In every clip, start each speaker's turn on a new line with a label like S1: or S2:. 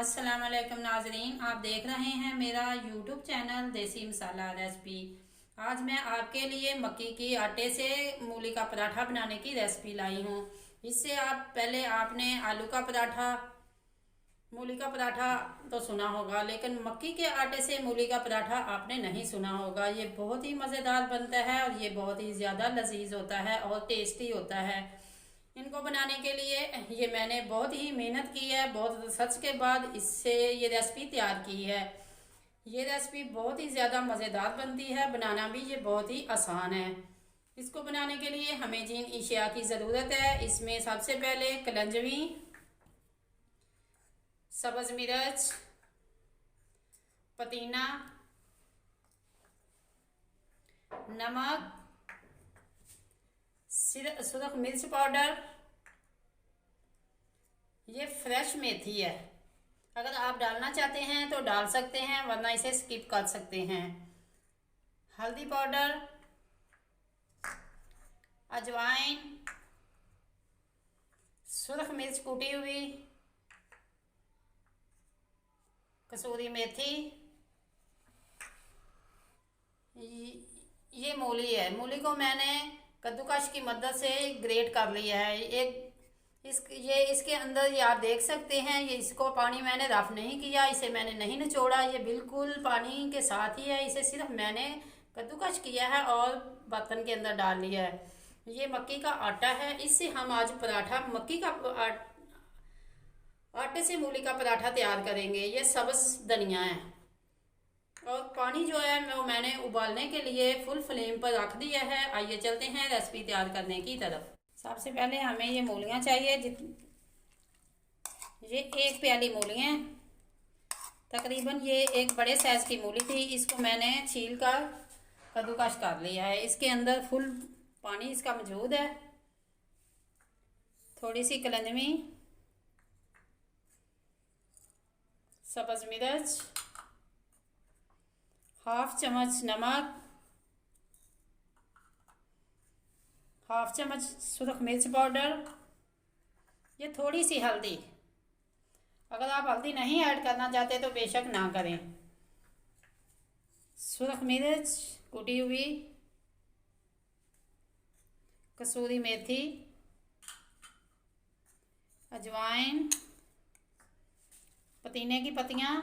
S1: अस्सलाम वालेकुम नाजरीन, आप देख रहे हैं मेरा यूट्यूब चैनल देसी मसाला रेसिपी। आज मैं आपके लिए मक्की की आटे से मूली का पराठा बनाने की रेसिपी लाई हूँ। इससे पहले आपने आलू का पराठा, मूली का पराठा तो सुना होगा, लेकिन मक्की के आटे से मूली का पराठा आपने नहीं सुना होगा। ये बहुत ही मज़ेदार बनता है और ये बहुत ही ज़्यादा लजीज होता है और टेस्टी होता है। इनको बनाने के लिए ये मैंने बहुत ही मेहनत की है, बहुत रिसर्च के बाद इससे ये रेसिपी तैयार की है। ये रेसिपी बहुत ही ज़्यादा मज़ेदार बनती है, बनाना भी ये बहुत ही आसान है। इसको बनाने के लिए हमें जिन अशिया की ज़रूरत है, इसमें सबसे पहले कलंजवी, सब्ज़ मिर्च, पुदीना, नमक, सुरख मिर्च पाउडर, ये फ्रेश मेथी है। अगर आप डालना चाहते हैं तो डाल सकते हैं, वरना इसे स्किप कर सकते हैं। हल्दी पाउडर, अजवाइन, सुरख मिर्च कूटी हुई, कसूरी मेथी, ये मूली है। मूली को मैंने कद्दूकश की मदद से ग्रेट कर लिया है। इसके अंदर ये आप देख सकते हैं, ये इसको पानी मैंने रफ नहीं किया, इसे मैंने नहीं निचोड़ा, ये बिल्कुल पानी के साथ ही है। इसे सिर्फ मैंने कद्दूकश किया है और बर्तन के अंदर डाल लिया है। ये मक्की का आटा है, इससे हम आज पराठा मक्की का आटे से मूली का पराठा तैयार करेंगे। ये सब्ज़ धनिया है और पानी जो है वो मैंने उबालने के लिए फुल फ्लेम पर रख दिया है। आइए चलते हैं रेसिपी तैयार करने की तरफ। सबसे पहले हमें ये मूलियाँ चाहिए। ये एक प्याली मूलियाँ, तकरीबन ये एक बड़े साइज़ की मूली थी। इसको मैंने छील कर कद्दूकश कर लिया है। इसके अंदर फुल पानी इसका मौजूद है। थोड़ी सी कलंजवी, सब्ज़ मिर्च, हाफ चम्मच नमक, हाफ चम्मच सुरख मिर्च पाउडर, ये थोड़ी सी हल्दी। अगर आप हल्दी नहीं ऐड करना चाहते तो बेशक ना करें। सुरख मिर्च कुटी हुई, कसूरी मेथी, अजवाइन, पुदीने की पत्तियाँ,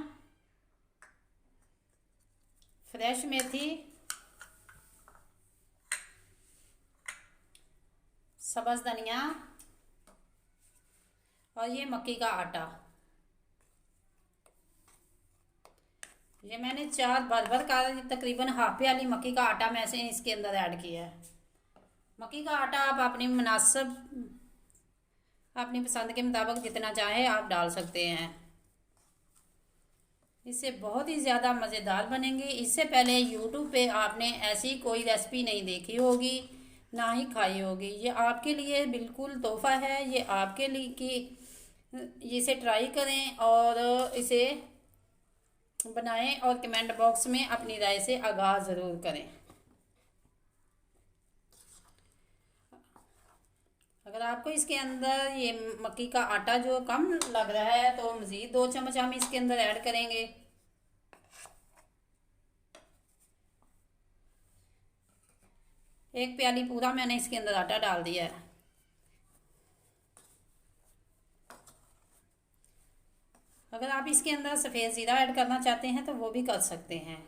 S1: फ्रेश मेथी, सब्ज़ धनिया और ये मक्की का आटा। ये मैंने चार भर का तकरीबन हाफ प्याली मक्की का आटा मैं से इसके अंदर ऐड किया है। मक्की का आटा आप अपनी मुनासिब, अपनी पसंद के मुताबिक जितना चाहे आप डाल सकते हैं। इससे बहुत ही ज़्यादा मज़ेदार बनेंगे। इससे पहले यूट्यूब पे आपने ऐसी कोई रेसिपी नहीं देखी होगी, ना ही खाई होगी। ये आपके लिए बिल्कुल तोहफ़ा है। ये आपके लिए कि इसे ट्राई करें और इसे बनाएं और कमेंट बॉक्स में अपनी राय से आगाह ज़रूर करें। अगर आपको इसके अंदर ये मक्की का आटा जो कम लग रहा है तो मज़ीद 2 चम्मच हम इसके अंदर ऐड करेंगे। एक प्याली पूरा मैंने इसके अंदर आटा डाल दिया है। अगर आप इसके अंदर सफ़ेद ज़ीरा ऐड करना चाहते हैं तो वो भी कर सकते हैं।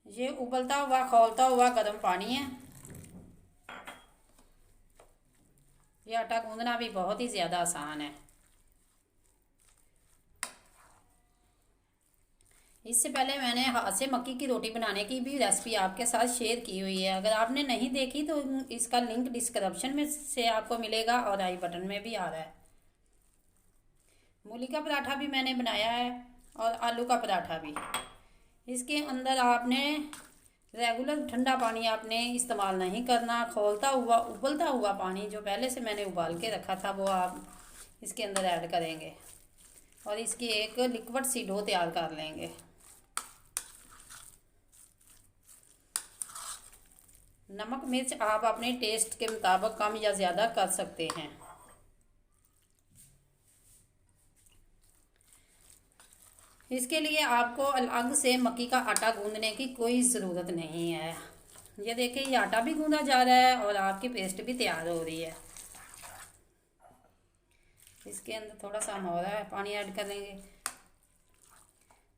S1: ये उबलता हुआ खौलता हुआ गर्म पानी है। ये आटा गूंदना भी बहुत ही ज़्यादा आसान है। इससे पहले मैंने हाथ से मक्की की रोटी बनाने की भी रेसिपी आपके साथ शेयर की हुई है। अगर आपने नहीं देखी तो इसका लिंक डिस्क्रिप्शन में से आपको मिलेगा और आई बटन में भी आ रहा है। मूली का पराठा भी मैंने बनाया है और आलू का पराठा भी। इसके अंदर आपने रेगुलर ठंडा पानी आपने इस्तेमाल नहीं करना। खौलता हुआ उबलता हुआ पानी जो पहले से मैंने उबाल के रखा था वो आप इसके अंदर ऐड करेंगे और इसकी एक लिक्विड सी डो तैयार कर लेंगे। नमक मिर्च आप अपने टेस्ट के मुताबिक कम या ज़्यादा कर सकते हैं। इसके लिए आपको अलग से मक्की का आटा गूंदने की कोई ज़रूरत नहीं है। ये देखिए, ये आटा भी गूंदा जा रहा है और आपकी पेस्ट भी तैयार हो रही है। इसके अंदर थोड़ा सा हम और पानी ऐड कर लेंगे।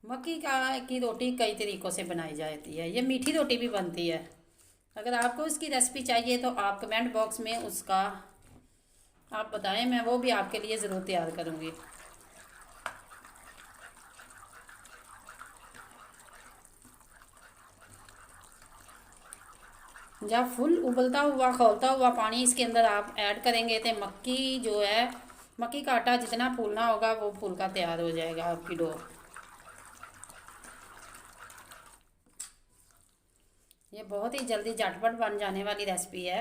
S1: मक्की की रोटी कई तरीक़ों से बनाई जाती है। ये मीठी रोटी भी बनती है। अगर आपको इसकी रेसिपी चाहिए तो आप कमेंट बॉक्स में उसका आप बताएं, मैं वो भी आपके लिए ज़रूर तैयार करूँगी। जब फुल उबलता हुआ खौलता हुआ पानी इसके अंदर आप ऐड करेंगे तो मक्की जो है, मक्की का आटा जितना फूलना होगा वो फूल का तैयार हो जाएगा आपकी डो। ये बहुत ही जल्दी झटपट बन जाने वाली रेसिपी है।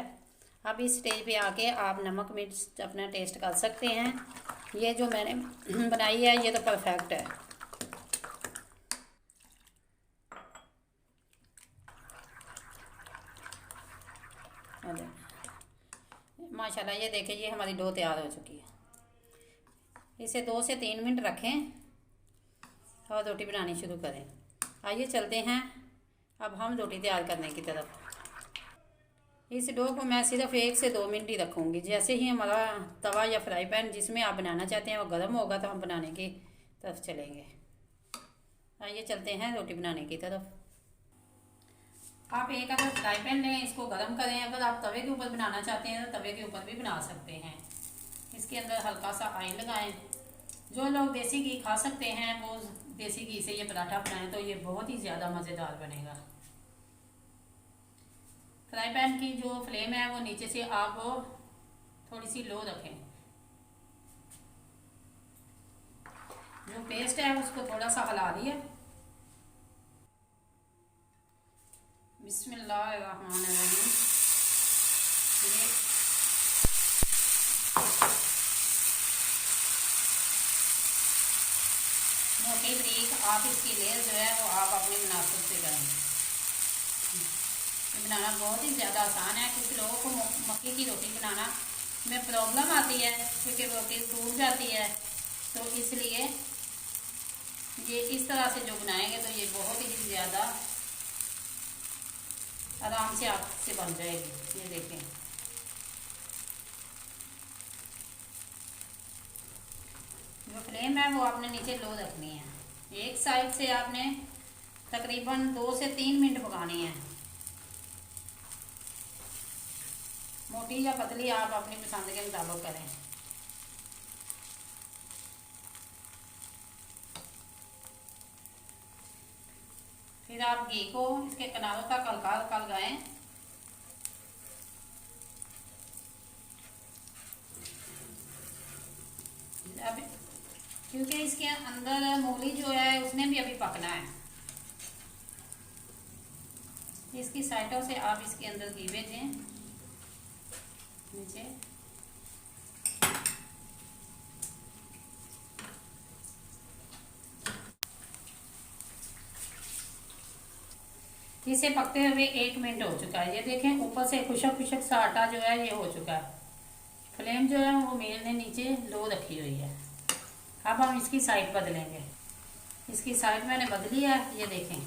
S1: अब इस स्टेज पे आके आप नमक मिर्च अपना टेस्ट कर सकते हैं। ये जो मैंने बनाई है ये तो परफेक्ट है। माशाल्लाह, ये देखिए, ये हमारी डो तैयार हो चुकी है। इसे 2 से 3 मिनट रखें और रोटी बनानी शुरू करें। आइए चलते हैं अब हम रोटी तैयार करने की तरफ। इस डो को मैं सिर्फ 1 से 2 मिनट ही रखूँगी। जैसे ही हमारा तवा या फ्राई पैन जिसमें आप बनाना चाहते हैं वो गर्म होगा तो हम बनाने की तरफ चलेंगे। आइए चलते हैं रोटी बनाने की तरफ। आप एक अगर फ्राई पैन लें, इसको गर्म करें। अगर आप तवे के ऊपर बनाना चाहते हैं तो तवे के ऊपर भी बना सकते हैं। इसके अंदर हल्का सा ऑयल लगाएं। जो लोग देसी घी खा सकते हैं वो देसी घी से ये पराठा बनाएं तो ये बहुत ही ज़्यादा मज़ेदार बनेगा। फ्राई पैन की जो फ्लेम है वो नीचे से आप थोड़ी सी लो रखें। जो पेस्ट है उसको थोड़ा सा हिला दिए। बिस्मिल्लाहिर्रहमानिर्रहीम। ये मोटी ब्रीक आप इसकी लेयर जो है वो आप अपने मुनासिब से करें। ये बनाना बहुत ही ज़्यादा आसान है। कुछ लोगों को मक्की की रोटी बनाना में प्रॉब्लम आती है क्योंकि रोटी टूट जाती है, तो इसलिए ये इस तरह से जो बनाएंगे तो ये बहुत ही ज़्यादा आराम से आपसे बन जाएगी। ये देखें, जो फ्लेम है वो आपने नीचे लो रखनी है। एक साइड से आपने तकरीबन 2 से 3 मिनट पकानी है। मोटी या पतली आप अपनी पसंद के मुताबिक करें। फिर आप घी को इसके किनारों तक हल्का हल्का लगाएं। अब क्योंकि इसके अंदर मूली जो है उसने भी अभी पकना है, इसकी साइडों से आप इसके अंदर घी भेजें नीचे। इसे पकते हुए 1 मिनट हो चुका है। ये देखें, ऊपर से खुशक खुशक सा आटा जो है ये हो चुका है। फ्लेम जो है वो मेल ने नीचे लो रखी हुई है। अब हम इसकी साइड बदलेंगे। इसकी साइड मैंने बदली है। ये देखें,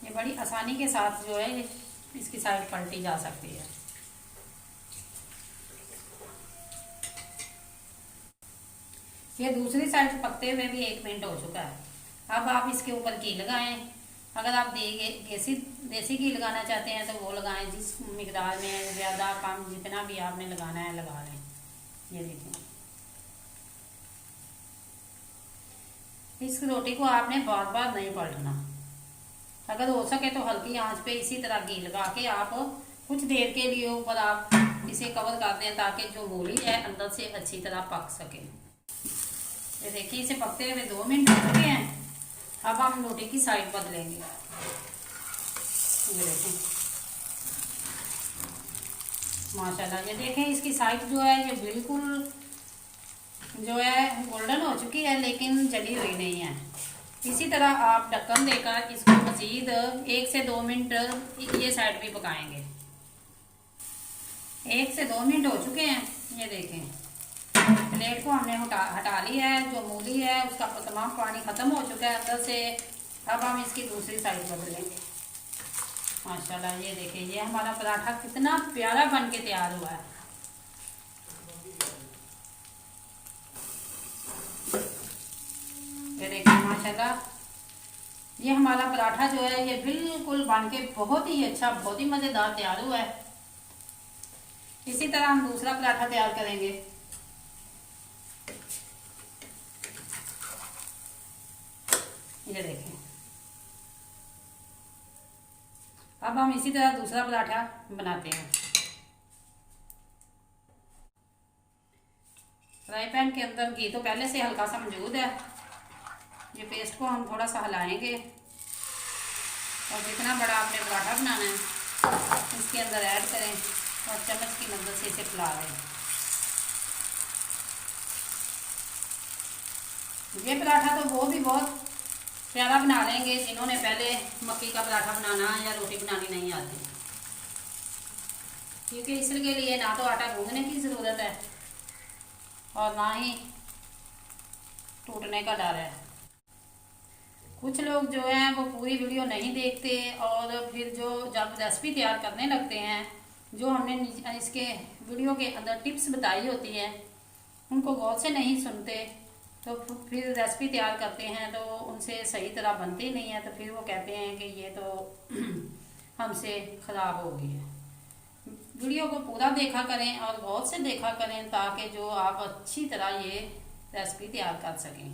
S1: ये बड़ी आसानी के साथ जो है इसकी साइड पलटी जा सकती है। ये दूसरी साइड पकते हुए भी 1 मिनट हो चुका है। अब आप इसके ऊपर घी लगाएं। अगर आप देसी घी लगाना चाहते हैं तो वो लगाएं, जिस मिकदार में ज़्यादा कम जितना भी आपने लगाना है लगा लें। ये देखें, इस रोटी को आपने बार बार नहीं पलटना। अगर हो सके तो हल्की आंच पे इसी तरह घी लगा के आप कुछ देर के लिए ऊपर आप इसे कवर कर दें ताकि जो मूली है अंदर से अच्छी तरह पक सके। ये देखिए, इसे पकते हुए 2 मिनट हो चुके हैं। अब हम रोटी की साइड बदलेंगे। ये देखें, माशाल्लाह, ये देखें इसकी साइड जो है ये बिल्कुल जो है गोल्डन हो चुकी है लेकिन जली हुई नहीं है। इसी तरह आप ढक्कन देकर इसको मजीद 1 से 2 मिनट ये साइड भी पकाएंगे। 1 से 2 मिनट हो चुके हैं। ये देखें, प्लेट को हमने हटा लिया है। जो मूली है उसका तमाम पानी खत्म हो चुका है अंदर से। अब हम इसकी दूसरी साइड बदलेंगे। माशाल्लाह ये देखिए, ये हमारा पराठा कितना प्यारा बन के तैयार हुआ है। ये देखिए माशाल्लाह, ये हमारा पराठा जो है ये बिल्कुल बन के बहुत ही अच्छा, बहुत ही मज़ेदार तैयार हुआ है। इसी तरह हम दूसरा पराठा तैयार करेंगे। ये देखें, अब हम इसी तरह दूसरा पराठा बनाते हैं। फ्राई पैन के अंदर घी तो पहले से हल्का सा मौजूद है। ये पेस्ट को हम थोड़ा सा हिलाएंगे और जितना बड़ा आपने पराठा बनाना है इसके अंदर ऐड करें और चम्मच की मदद से इसे फैला दें। ये पराठा तो बहुत ही बहुत प्यारा बना लेंगे जिन्होंने पहले मक्की का पराठा बनाना या रोटी बनानी नहीं आती, क्योंकि इसके लिए ना तो आटा गूंदने की ज़रूरत है और ना ही टूटने का डर है। कुछ लोग जो हैं वो पूरी वीडियो नहीं देखते और फिर जो जब रेसिपी तैयार करने लगते हैं, जो हमने इसके वीडियो के अंदर टिप्स बताई होती है उनको गौर से नहीं सुनते, तो फिर रेसिपी तैयार करते हैं तो उनसे सही तरह बनती नहीं है, तो फिर वो कहते हैं कि ये तो हमसे ख़राब हो गई है। वीडियो को पूरा देखा करें और गौर से देखा करें ताकि जो आप अच्छी तरह ये रेसिपी तैयार कर सकें।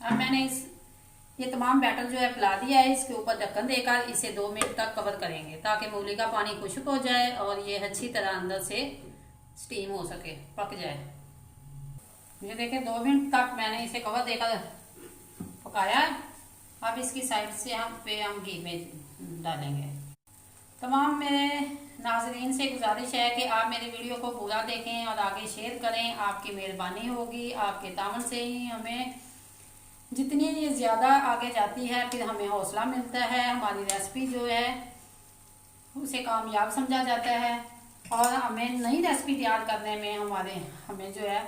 S1: अब मैंने ये तमाम बैटर जो है फैला दिया है। इसके ऊपर ढक्कन देकर इसे 2 मिनट तक कवर करेंगे ताकि मूली का पानी खुश्क हो जाए और ये अच्छी तरह अंदर से स्टीम हो सके, पक जाए। ये देखें 2 मिनट तक मैंने इसे कवर देकर पकाया है। अब इसकी साइड से हम घी में डालेंगे। तमाम मेरे नाज़रीन से गुजारिश है कि आप मेरी वीडियो को पूरा देखें और आगे शेयर करें। आपकी मेहरबानी होगी, आपके तावन से ही हमें जितनी ये ज़्यादा आगे जाती है फिर हमें हौसला मिलता है, हमारी रेसिपी जो है उसे कामयाब समझा जाता है और हमें नई रेसिपी तैयार करने में हमें जो है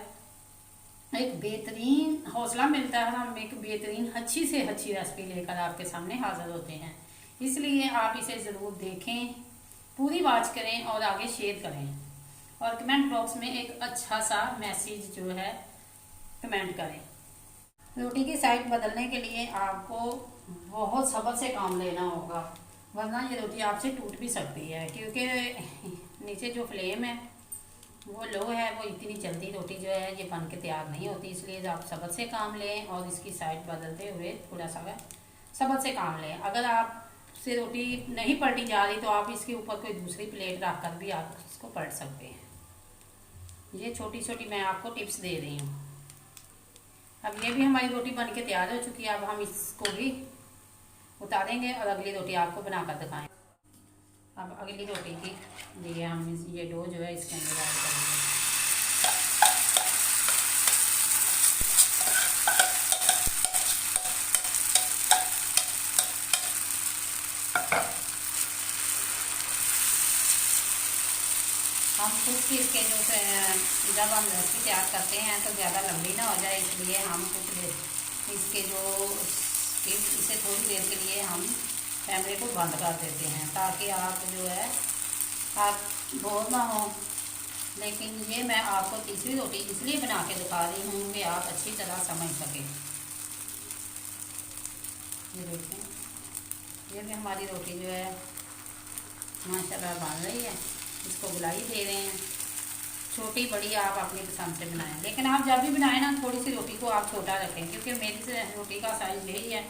S1: एक बेहतरीन हौसला मिलता है। हम एक बेहतरीन अच्छी से अच्छी रेसिपी लेकर आपके सामने हाजिर होते हैं। इसलिए आप इसे ज़रूर देखें, पूरी वॉच करें और आगे शेयर करें और कमेंट बॉक्स में एक अच्छा सा मैसेज जो है कमेंट करें। रोटी की साइड बदलने के लिए आपको बहुत सब्र से काम लेना होगा, वरना ये रोटी आपसे टूट भी सकती है, क्योंकि नीचे जो फ्लेम है वो लो है, वो इतनी जल्दी रोटी जो है ये बन के तैयार नहीं होती। इसलिए आप सब्र से काम लें और इसकी साइड बदलते हुए थोड़ा सा सब्र से काम लें। अगर आपसे रोटी नहीं पलटी जा रही तो आप इसके ऊपर कोई दूसरी प्लेट रख कर भी आप इसको पलट सकते हैं। ये छोटी छोटी मैं आपको टिप्स दे रही हूँ। अब ये भी हमारी रोटी बन के तैयार हो चुकी है। अब हम इसको भी उतारेंगे और अगली रोटी आपको बनाकर दिखाएं। अब अगली रोटी के लिए हम ये डो जो है इसके अंदर ऐड करेंगे। हम कुछ इसके जो जब हम रेसिपी तैयार करते हैं तो ज़्यादा लंबी ना हो जाए, इसलिए हम कुछ इसके जो इसे थोड़ी देर के लिए हम कैमरे को बंद कर देते हैं ताकि आप जो है आप बोर ना हो। लेकिन ये मैं आपको तीसरी रोटी इसलिए बना के दिखा रही हूँ कि आप अच्छी तरह समझ सकें। ये देखें, ये भी हमारी रोटी जो है माशाल्लाह बन रही है। इसको गुलाई दे रहे हैं। छोटी बड़ी आप अपनी पसंद से बनाएं, लेकिन आप जब भी बनाएं ना थोड़ी सी रोटी को आप छोटा रखें, क्योंकि मेरी रोटी का साइज़ यही है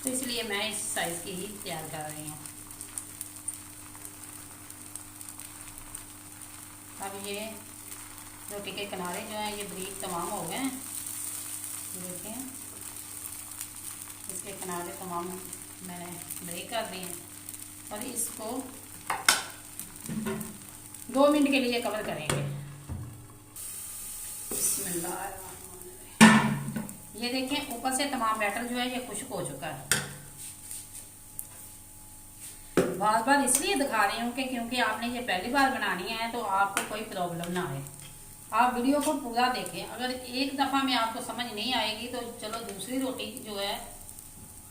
S1: तो इसलिए मैं इस साइज़ की ही तैयार कर रही हूँ। अब ये रोटी के किनारे जो हैं ये ब्रीक तमाम हो गए हैं। देखें, इसके किनारे तमाम मैंने ब्रेक कर दिए और इसको 2 मिनट के लिए कवर करेंगे। ये देखें ऊपर से तमाम बैटर जो है ये खुश्क हो चुका है। बार बार इसलिए दिखा रही हूँ कि क्योंकि आपने ये पहली बार बनानी है तो आपको कोई प्रॉब्लम ना आए। आप वीडियो को पूरा देखें। अगर एक दफ़ा में आपको समझ नहीं आएगी तो चलो दूसरी रोटी जो है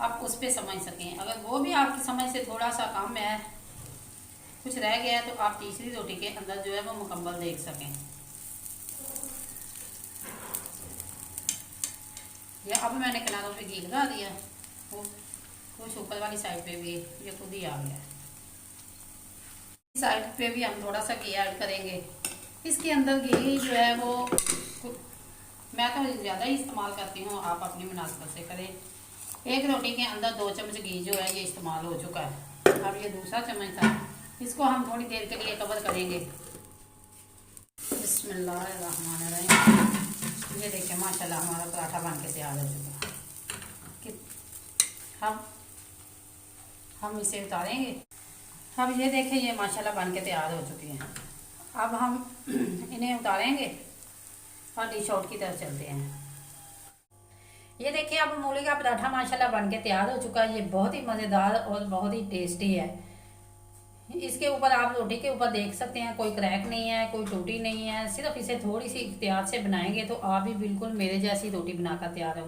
S1: आप उस पर समझ सकें। अगर वो भी आपकी समझ से थोड़ा सा कम है, कुछ रह गया है, तो आप तीसरी रोटी के अंदर जो है वो मुकम्मल देख सकें। या अब मैंने किनारों पे घी लगा दिया, वो कुछ ऊपर वाली साइड पे भी ये खुद ही आ गया है। इस साइड पे भी हम थोड़ा सा घी ऐड करेंगे। इसके अंदर घी जो है वो मैं तो ज़्यादा ही इस्तेमाल करती हूँ, आप अपनी मुनासिबत से करें। एक रोटी के अंदर 2 चम्मच घी जो है ये इस्तेमाल हो चुका है। अब ये दूसरा चम्मच था, इसको हम थोड़ी देर के लिए कवर करेंगे। बिस्मिल्लाहिर्रहमानिर्रहीम। ये देखिए माशाल्लाह हमारा पराठा बन के तैयार हो चुका है। हम इसे उतारेंगे। अब ये देखें ये माशाल्लाह बन के तैयार हो चुकी हैं। अब हम इन्हें उतारेंगे और डिश आउट की तरफ चलते हैं। ये देखिए अब मूली का पराठा माशाल्लाह बन के तैयार हो चुका है। ये बहुत ही मज़ेदार और बहुत ही टेस्टी है। इसके ऊपर आप रोटी के ऊपर देख सकते हैं कोई क्रैक नहीं है, कोई टूटी नहीं है। सिर्फ इसे थोड़ी सी एहतियात से बनाएंगे तो आप भी बिल्कुल मेरे जैसी रोटी बनाकर तैयार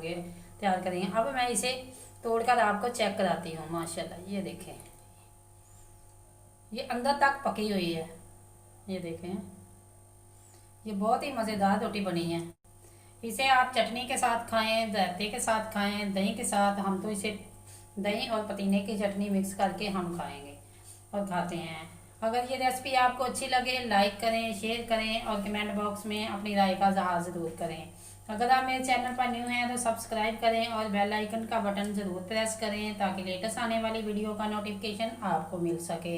S1: करेंगे। अब मैं इसे तोड़कर आपको चेक कराती हूँ। माशाल्लाह ये देखें ये अंदर तक पकी हुई है। ये देखें ये बहुत ही मज़ेदार रोटी बनी है। इसे आप चटनी के साथ खाएं, रायते के साथ खाएं, दही के साथ। हम तो इसे दही और पुदीने की चटनी मिक्स करके हम खाएंगे और खाते हैं। अगर ये रेसिपी आपको अच्छी लगे लाइक करें, शेयर करें और कमेंट बॉक्स में अपनी राय का इज़हार ज़रूर करें। अगर आप मेरे चैनल पर न्यू हैं तो सब्सक्राइब करें और बेल आइकन का बटन ज़रूर प्रेस करें ताकि लेटेस्ट आने वाली वीडियो का नोटिफिकेशन आपको मिल सके।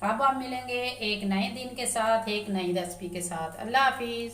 S1: अब आप मिलेंगे एक नए दिन के साथ, एक नई रेसिपी के साथ। अल्लाह हाफिज़।